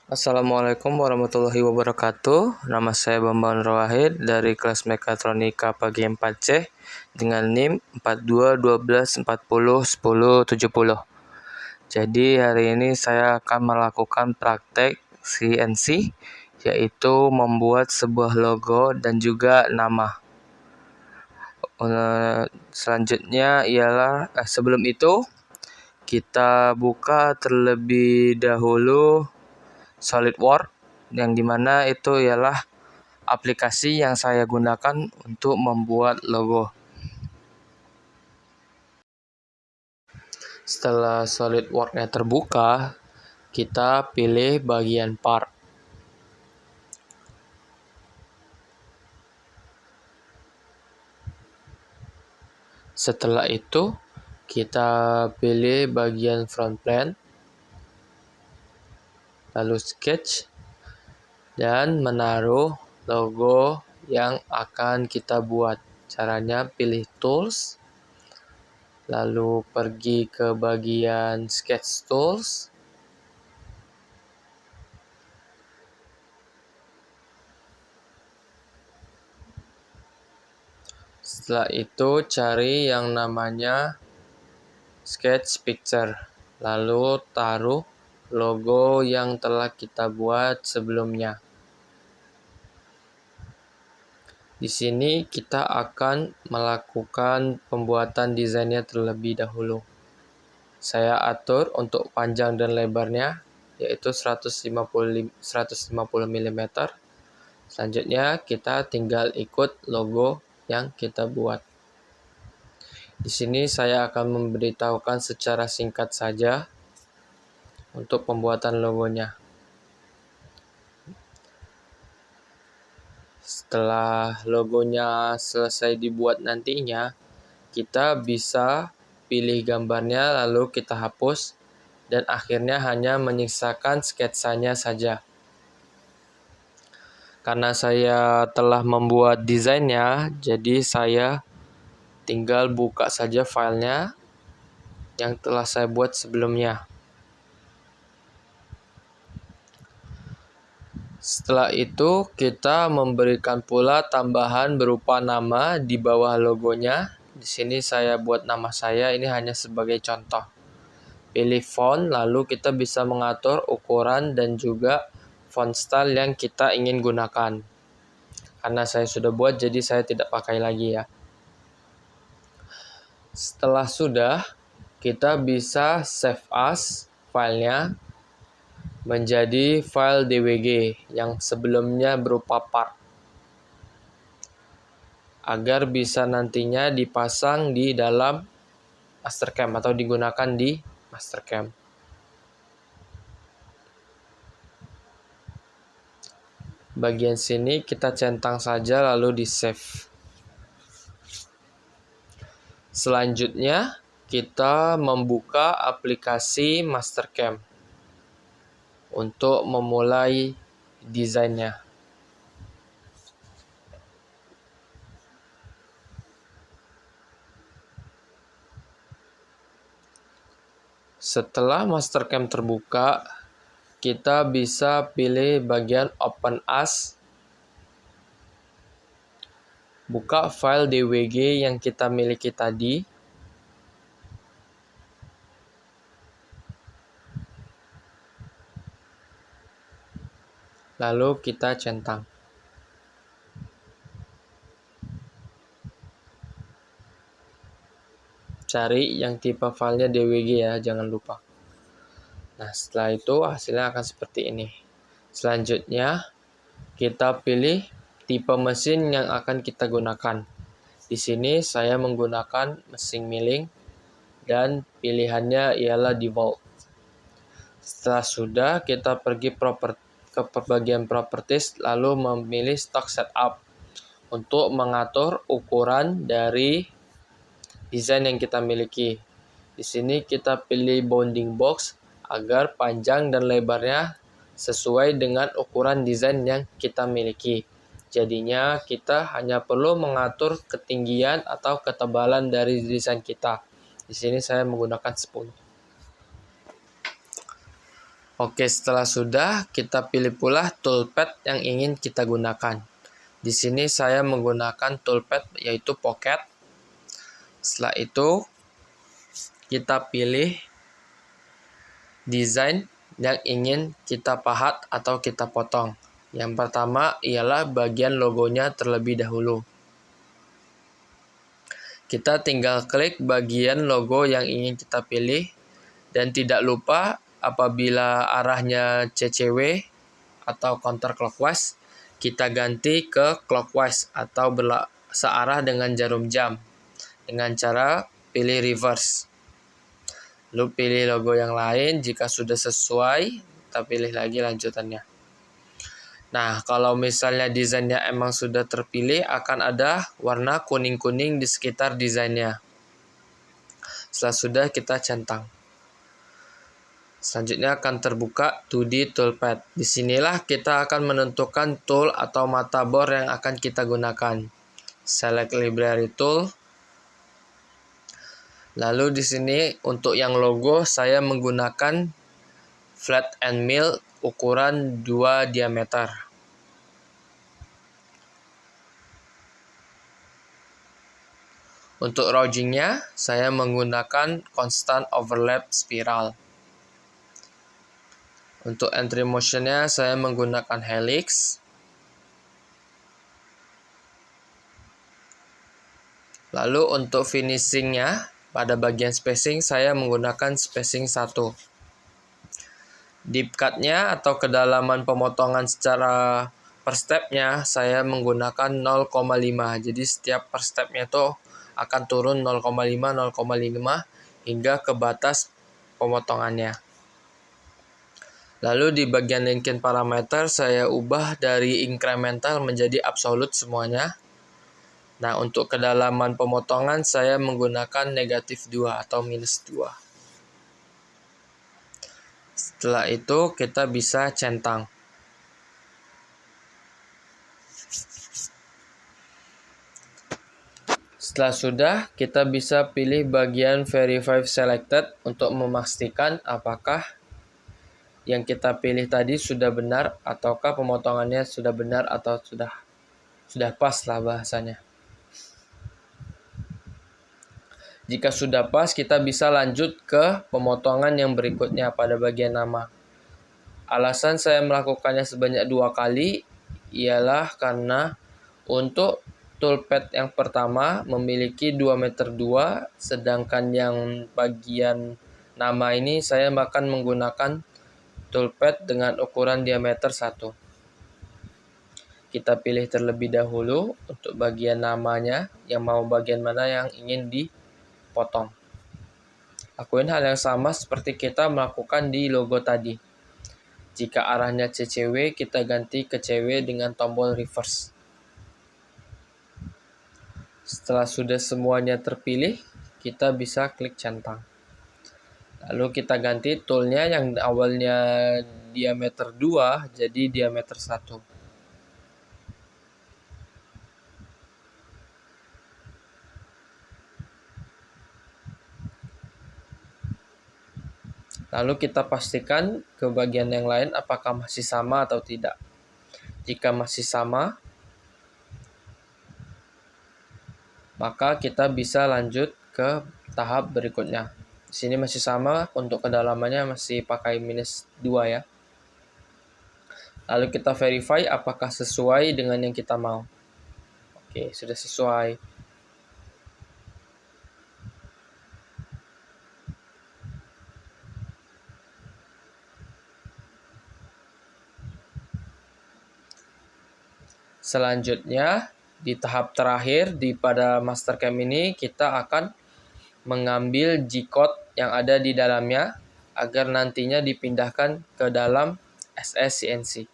Assalamualaikum warahmatullahi wabarakatuh. Nama saya Bambang Rawahid dari kelas Mekatronika pagi 4C dengan NIM 4212401070. Jadi hari ini saya akan melakukan praktek CNC, yaitu membuat sebuah logo dan juga nama. Selanjutnya ialah sebelum itu kita buka terlebih dahulu SolidWorks, yang dimana itu ialah aplikasi yang saya gunakan untuk membuat logo. Setelah SolidWorks-nya terbuka, kita pilih bagian part. Setelah itu, kita pilih bagian front plane, lalu sketch, dan menaruh logo yang akan kita buat. Caranya pilih tools, lalu pergi ke bagian sketch tools, setelah itu cari yang namanya sketch picture, lalu taruh logo yang telah kita buat sebelumnya. Di sini kita akan melakukan pembuatan desainnya terlebih dahulu. Saya atur untuk panjang dan lebarnya yaitu 150 mm. Selanjutnya kita tinggal ikut logo yang kita buat. Di sini saya akan memberitahukan secara singkat saja untuk pembuatan logonya. Setelah logonya selesai dibuat nantinya, kita bisa pilih gambarnya lalu kita hapus dan akhirnya hanya menyisakan sketsanya saja. Karena saya telah membuat desainnya, jadi saya tinggal buka saja filenya yang telah saya buat sebelumnya. Setelah itu, kita memberikan pula tambahan berupa nama di bawah logonya. Di sini saya buat nama saya, ini hanya sebagai contoh. Pilih font, lalu kita bisa mengatur ukuran dan juga font style yang kita ingin gunakan. Karena saya sudah buat, jadi saya tidak pakai lagi ya. Setelah sudah, kita bisa save as filenya menjadi file DWG yang sebelumnya berupa part, agar bisa nantinya dipasang di dalam Mastercam atau digunakan di Mastercam. Bagian sini kita centang saja lalu di save. Selanjutnya kita membuka aplikasi Mastercam untuk memulai desainnya. Setelah Mastercam terbuka, kita bisa pilih bagian Open As. Buka file DWG yang kita miliki tadi. Lalu kita centang. Cari yang tipe filenya DWG ya, jangan lupa. Nah, setelah itu hasilnya akan seperti ini. Selanjutnya, kita pilih tipe mesin yang akan kita gunakan. Di sini saya menggunakan mesin milling dan pilihannya ialah default. Setelah sudah, kita pergi ke bagian properties lalu memilih stock setup untuk mengatur ukuran dari desain yang kita miliki. Di sini kita pilih bounding box agar panjang dan lebarnya sesuai dengan ukuran desain yang kita miliki. Jadinya kita hanya perlu mengatur ketinggian atau ketebalan dari desain kita. Di sini saya menggunakan 10. Oke, setelah sudah, kita pilih pula toolpad yang ingin kita gunakan. Di sini saya menggunakan toolpad yaitu Pocket. Setelah itu, kita pilih desain yang ingin kita pahat atau kita potong. Yang pertama ialah bagian logonya terlebih dahulu. Kita tinggal klik bagian logo yang ingin kita pilih dan tidak lupa apabila arahnya CCW atau counterclockwise, kita ganti ke clockwise atau searah dengan jarum jam dengan cara pilih reverse. Lalu pilih logo yang lain, jika sudah sesuai, kita pilih lagi lanjutannya. Nah, kalau misalnya desainnya emang sudah terpilih, akan ada warna kuning-kuning di sekitar desainnya. Setelah sudah, kita centang. Selanjutnya akan terbuka 2D Toolpad. Disinilah kita akan menentukan tool atau mata bor yang akan kita gunakan. Select Library Tool. Lalu di sini untuk yang logo saya menggunakan flat and mill ukuran 2 diameter. Untuk roughing-nya saya menggunakan constant overlap spiral. Untuk entry motion-nya saya menggunakan helix. Lalu untuk finishing-nya pada bagian spacing saya menggunakan spacing 1. Deep cut-nya atau kedalaman pemotongan secara per step-nya saya menggunakan 0,5. Jadi setiap per step-nya itu akan turun 0,5 hingga ke batas pemotongannya. Lalu di bagian linking parameter saya ubah dari incremental menjadi absolute semuanya. Nah, untuk kedalaman pemotongan saya menggunakan negatif 2 atau minus 2. Setelah itu kita bisa centang. Setelah sudah, kita bisa pilih bagian Verify Selected untuk memastikan apakah yang kita pilih tadi sudah benar ataukah pemotongannya sudah benar atau sudah pas lah bahasanya. Jika sudah pas, kita bisa lanjut ke pemotongan yang berikutnya pada bagian nama. Alasan saya melakukannya sebanyak 2 kali ialah karena untuk toolpad yang pertama memiliki 2 meter 2, sedangkan yang bagian nama ini saya akan menggunakan toolpad dengan ukuran diameter 1. Kita pilih terlebih dahulu untuk bagian namanya, yang mau bagian mana yang ingin dipotong. Lakuin hal yang sama seperti kita melakukan di logo tadi. Jika arahnya CCW, kita ganti ke CW dengan tombol reverse. Setelah sudah semuanya terpilih, kita bisa klik centang. Lalu kita ganti toolnya yang awalnya diameter 2 jadi diameter 1. Lalu kita pastikan ke bagian yang lain apakah masih sama atau tidak. Jika masih sama, maka kita bisa lanjut ke tahap berikutnya. Di sini masih sama, untuk kedalamannya masih pakai minus 2 ya. Lalu kita verify apakah sesuai dengan yang kita mau. Oke, sudah sesuai. Selanjutnya, di tahap terakhir pada Mastercam ini kita akan mengambil G-code yang ada di dalamnya agar nantinya dipindahkan ke dalam SS-CNC.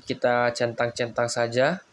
Kita centang-centang saja.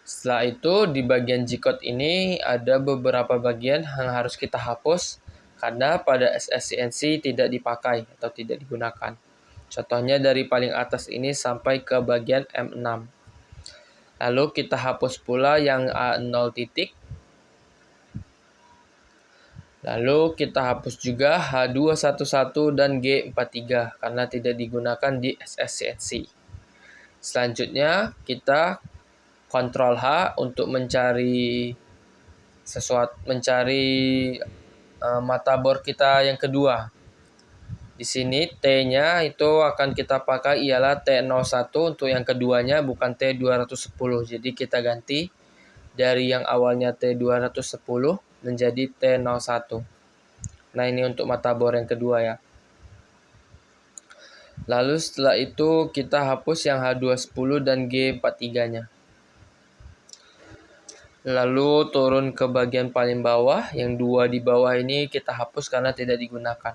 Setelah itu di bagian G-code ini ada beberapa bagian yang harus kita hapus karena pada SS-CNC tidak dipakai atau tidak digunakan. Contohnya dari paling atas ini sampai ke bagian M6. Lalu kita hapus pula yang A0 titik. Lalu kita hapus juga H211 dan G43 karena tidak digunakan di SSCNC. Selanjutnya kita Ctrl H untuk mencari motherboard kita yang kedua. Di sini T-nya itu akan kita pakai ialah T01 untuk yang keduanya, bukan T210. Jadi kita ganti dari yang awalnya T210 menjadi T01. Nah, ini untuk motherboard yang kedua ya. Lalu setelah itu kita hapus yang H210 dan G43-nya. Lalu turun ke bagian paling bawah, yang dua di bawah ini kita hapus karena tidak digunakan.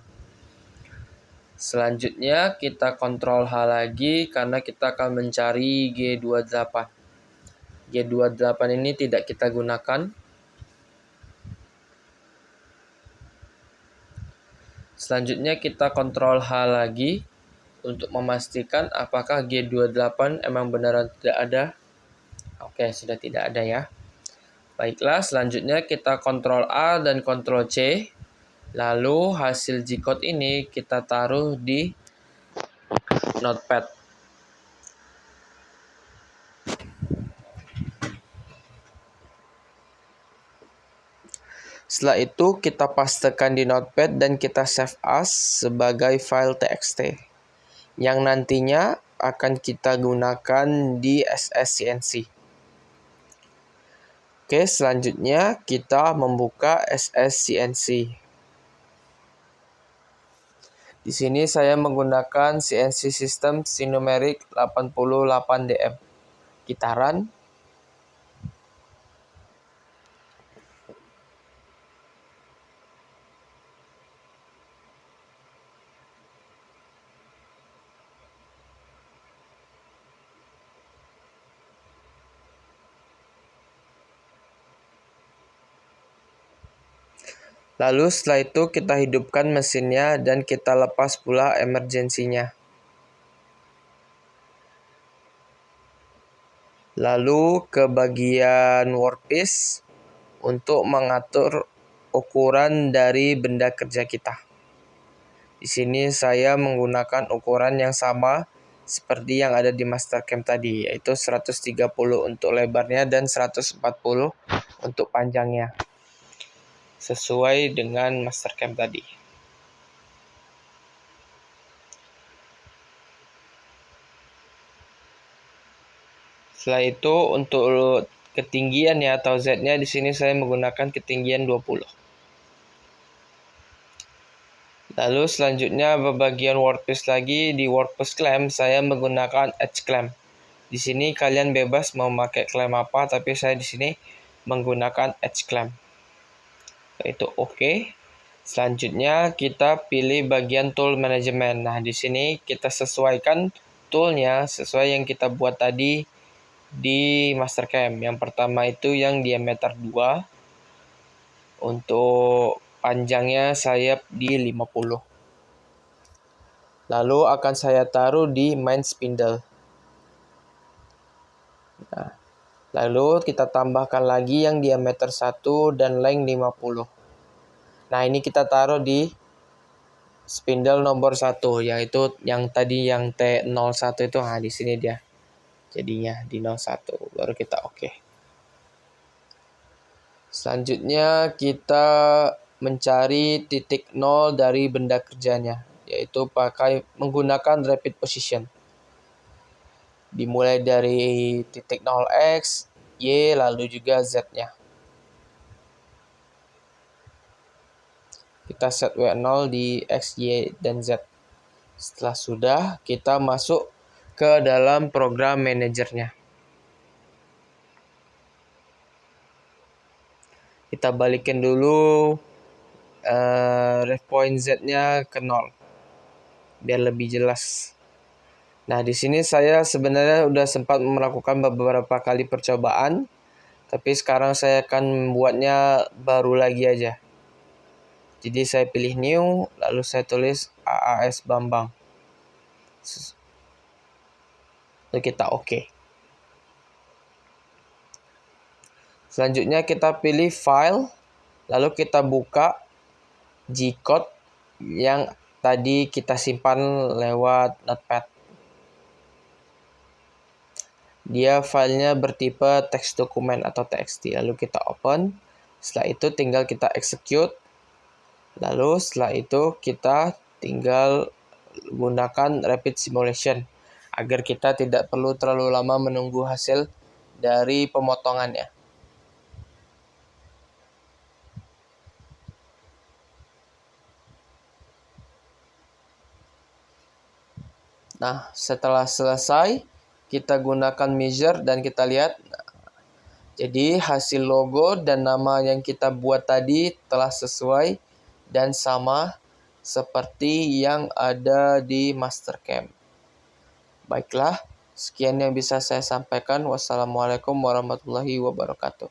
Selanjutnya kita Ctrl H lagi karena kita akan mencari G28. G28 ini tidak kita gunakan. Selanjutnya kita Ctrl H lagi untuk memastikan apakah G28 emang beneran tidak ada. Oke, sudah tidak ada ya. Baiklah, selanjutnya kita Ctrl A dan Ctrl C. Lalu hasil G-code ini kita taruh di Notepad. Setelah itu kita pastekan di Notepad dan kita save as sebagai file txt yang nantinya akan kita gunakan di SSCNC. Oke, selanjutnya kita membuka SSCNC. Di sini saya menggunakan CNC System Sinumerik 88DM. Kita run. Lalu setelah itu kita hidupkan mesinnya dan kita lepas pula emergensinya. Lalu ke bagian workpiece untuk mengatur ukuran dari benda kerja kita. Di sini saya menggunakan ukuran yang sama seperti yang ada di Mastercam tadi, yaitu 130 untuk lebarnya dan 140 untuk panjangnya. Sesuai dengan Mastercam tadi. Setelah itu untuk ketinggian ya atau Z-nya di sini saya menggunakan ketinggian 20. Lalu selanjutnya bagian workpiece lagi, di workpiece clamp saya menggunakan edge clamp. Di sini kalian bebas mau pakai clamp apa, tapi saya di sini menggunakan edge clamp. Itu oke. Selanjutnya kita pilih bagian tool management. Nah, di sini kita sesuaikan toolnya sesuai yang kita buat tadi di Mastercam. Yang pertama itu yang diameter 2. Untuk panjangnya saya di 50. Lalu akan saya taruh di main spindle. Nah, lalu kita tambahkan lagi yang diameter 1 dan length 50. Nah, ini kita taruh di spindle nomor 1, yaitu yang tadi yang T01 itu. Nah, di sini dia. Jadinya di 01. Baru kita oke. Selanjutnya kita mencari titik 0 dari benda kerjanya, yaitu menggunakan rapid position. Dimulai dari titik 0x, Y, lalu juga Z-nya. Kita set W0 di X, Y, dan Z. Setelah sudah, kita masuk ke dalam program manajernya. Kita balikin dulu ref point Z-nya ke 0. Biar lebih jelas. Nah, di sini saya sebenarnya udah sempat melakukan beberapa kali percobaan. Tapi sekarang saya akan membuatnya baru lagi aja. Jadi saya pilih new, lalu saya tulis AAS Bambang. Lalu kita oke. Selanjutnya kita pilih file, lalu kita buka G-code yang tadi kita simpan lewat Notepad. Dia filenya bertipe teks dokumen atau txt. Lalu kita open. Setelah itu tinggal kita execute. Lalu setelah itu kita tinggal gunakan rapid simulation agar kita tidak perlu terlalu lama menunggu hasil dari pemotongannya. Nah, setelah selesai, kita gunakan measure dan kita lihat. Jadi hasil logo dan nama yang kita buat tadi telah sesuai dan sama seperti yang ada di Mastercam. Baiklah, sekian yang bisa saya sampaikan. Wassalamualaikum warahmatullahi wabarakatuh.